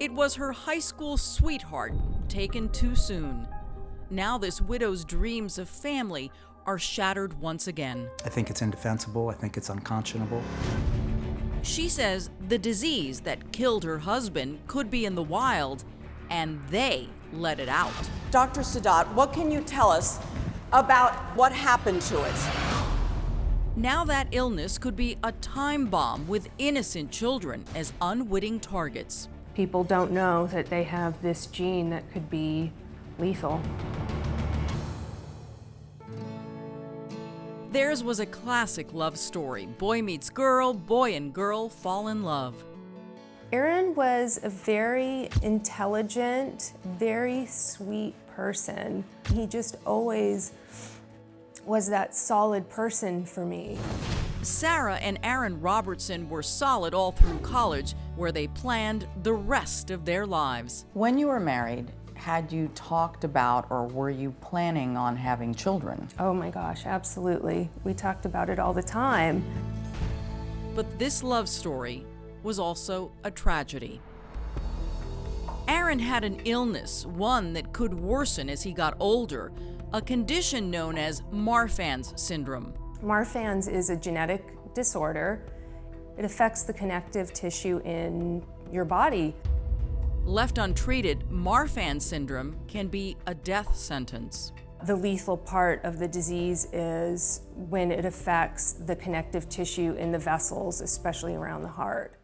It was her high school sweetheart taken too soon. Now this widow's dreams of family are shattered once again. I think it's indefensible. I think it's unconscionable. She says the disease that killed her husband could be in the wild, and they let it out. Dr. Sadat, what can you tell us about what happened to it? Now that illness could be a time bomb with innocent children as unwitting targets. People don't know that they have this gene that could be lethal. Theirs was a classic love story. Boy meets girl, boy and girl fall in love. Aaron was a very intelligent, very sweet person. He just always was that solid person for me. Sarah and Aaron Robertson were solid all through college, where they planned the rest of their lives. When you were married, had you talked about or were you planning on having children? Oh my gosh, absolutely. We talked about it all the time. But this love story was also a tragedy. Aaron had an illness, one that could worsen as he got older, a condition known as Marfan's syndrome. Marfan's is a genetic disorder. It affects the connective tissue in your body. Left untreated, Marfan's syndrome can be a death sentence. The lethal part of the disease is when it affects the connective tissue in the vessels, especially around the heart.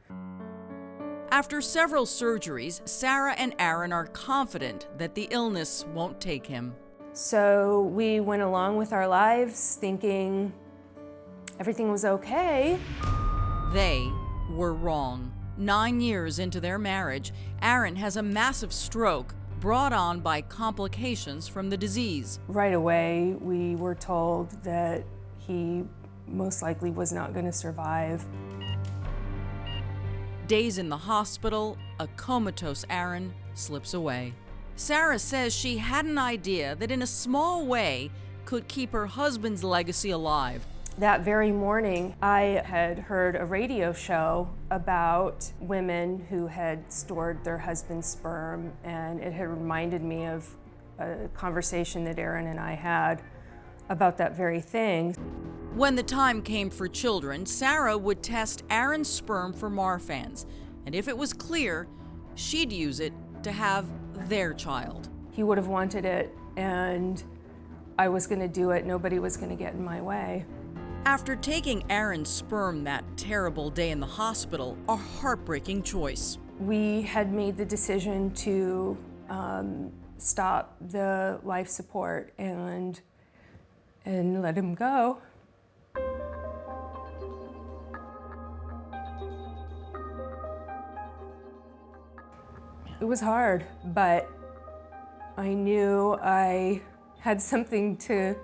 After several surgeries, Sarah and Aaron are confident that the illness won't take him. So we went along with our lives thinking everything was okay. They were wrong. 9 years into their marriage, Aaron has a massive stroke brought on by complications from the disease. Right away, we were told that he most likely was not going to survive. Days in the hospital, a comatose Aaron slips away. Sarah says she had an idea that in a small way could keep her husband's legacy alive. That very morning, I had heard a radio show about women who had stored their husband's sperm, and it had reminded me of a conversation that Aaron and I had about that very thing. When the time came for children, Sarah would test Aaron's sperm for Marfan's, and if it was clear, she'd use it to have their child. He would have wanted it, and I was going to do it. Nobody was going to get in my way. After taking Aaron's sperm that terrible day in the hospital, a heartbreaking choice. We had made the decision to stop the life support and let him go. It was hard, but I knew I had something to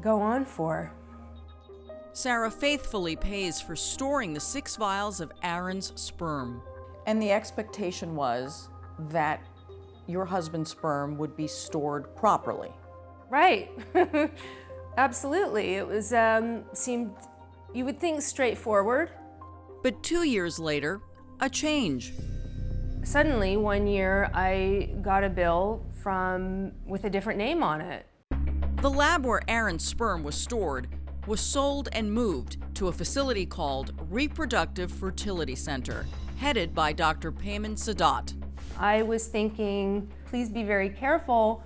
go on for. Sarah faithfully pays for storing the 6 vials of Aaron's sperm. And the expectation was that your husband's sperm would be stored properly. Right. Absolutely. It was, seemed, you would think, straightforward. But 2 years later, a change. Suddenly, one year, I got a bill with a different name on it. The lab where Aaron's sperm was stored was sold and moved to a facility called Reproductive Fertility Center, headed by Dr. Payman Sadat. I was thinking, please be very careful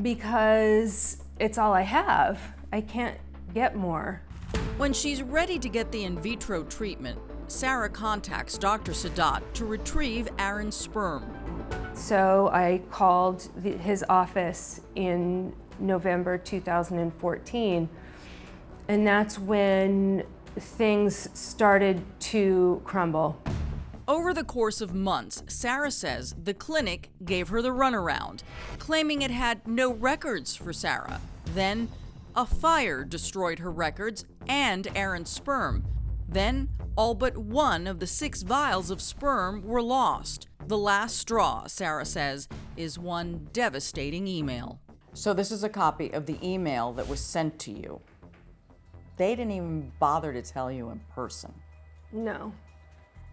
because it's all I have. I can't get more. When she's ready to get the in vitro treatment, Sarah contacts Dr. Sadat to retrieve Aaron's sperm. So I called his office in November 2014, and that's when things started to crumble. Over the course of months, Sarah says the clinic gave her the runaround, claiming it had no records for Sarah. Then, a fire destroyed her records and Aaron's sperm. Then, all but one of the 6 vials of sperm were lost. The last straw, Sarah says, is one devastating email. So this is a copy of the email that was sent to you. They didn't even bother to tell you in person. No.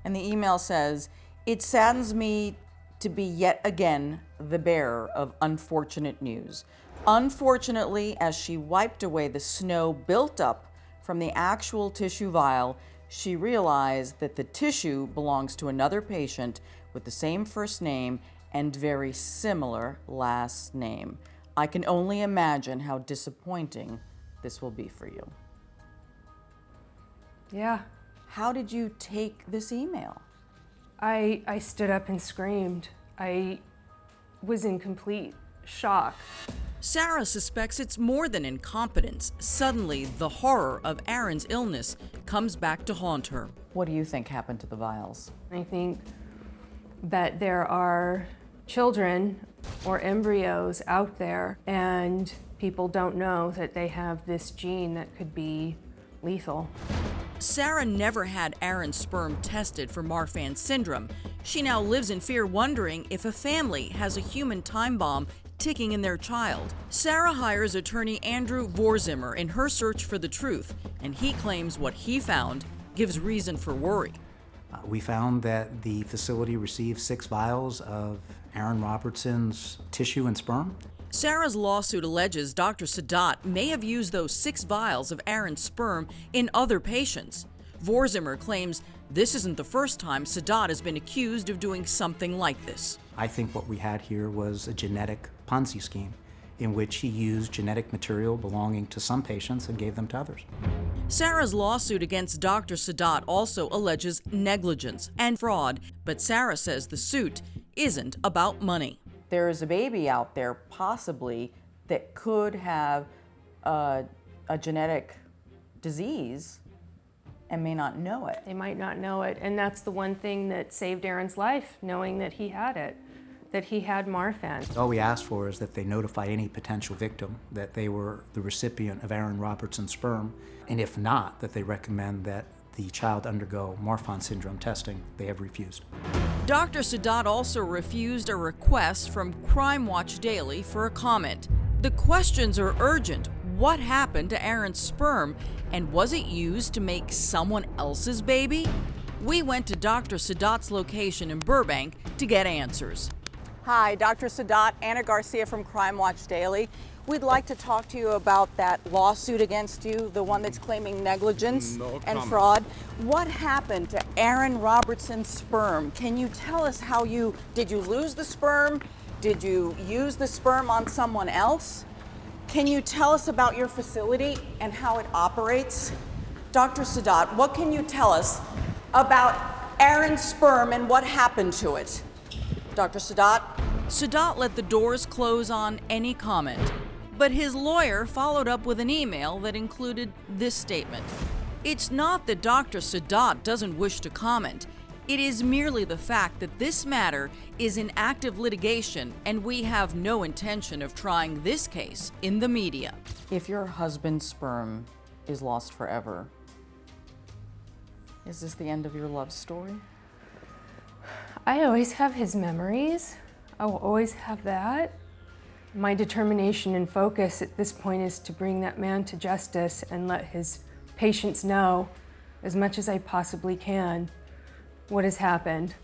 And the email says, It saddens me to be yet again the bearer of unfortunate news. Unfortunately, as she wiped away the snow built up from the actual tissue vial, she realized that the tissue belongs to another patient with the same first name and very similar last name. I can only imagine how disappointing this will be for you. Yeah. How did you take this email? I stood up and screamed. I was in complete shock. Sarah suspects it's more than incompetence. Suddenly, the horror of Aaron's illness comes back to haunt her. What do you think happened to the vials? I think that there are children or embryos out there, and people don't know that they have this gene that could be lethal. Sarah never had Aaron's sperm tested for Marfan syndrome. She now lives in fear, wondering if a family has a human time bomb ticking in their child. Sarah hires attorney Andrew Vorzimmer in her search for the truth, and he claims what he found gives reason for worry. We found that the facility received 6 vials of Aaron Robertson's tissue and sperm. Sarah's lawsuit alleges Dr. Sadat may have used those 6 vials of Aaron's sperm in other patients. Vorzimmer claims this isn't the first time Sadat has been accused of doing something like this. I think what we had here was a genetic Ponzi scheme in which he used genetic material belonging to some patients and gave them to others. Sarah's lawsuit against Dr. Sadat also alleges negligence and fraud, but Sarah says the suit isn't about money. There is a baby out there, possibly, that could have a genetic disease and may not know it. They might not know it, and that's the one thing that saved Aaron's life, knowing that he had it, that he had Marfan. All we asked for is that they notify any potential victim that they were the recipient of Aaron Robertson's sperm, and if not, that they recommend that the child undergo Marfan syndrome testing. They have refused. Dr. Sadat also refused a request from Crime Watch Daily for a comment. The questions are urgent. What happened to Aaron's sperm, and was it used to make someone else's baby? We went to Dr. Sadat's location in Burbank to get answers. Hi, Dr. Sadat, Anna Garcia from Crime Watch Daily. We'd like to talk to you about that lawsuit against you, the one that's claiming negligence and fraud. What happened to Aaron Robertson's sperm? Can you tell us how did you lose the sperm? Did you use the sperm on someone else? Can you tell us about your facility and how it operates? Dr. Sadat, what can you tell us about Aaron's sperm and what happened to it? Dr. Sadat? Sadat let the doors close on any comment, but his lawyer followed up with an email that included this statement. It's not that Dr. Sadat doesn't wish to comment. It is merely the fact that this matter is in active litigation and we have no intention of trying this case in the media. If your husband's sperm is lost forever, is this the end of your love story? I always have his memories. I will always have that. My determination and focus at this point is to bring that man to justice and let his patients know, as much as I possibly can, what has happened.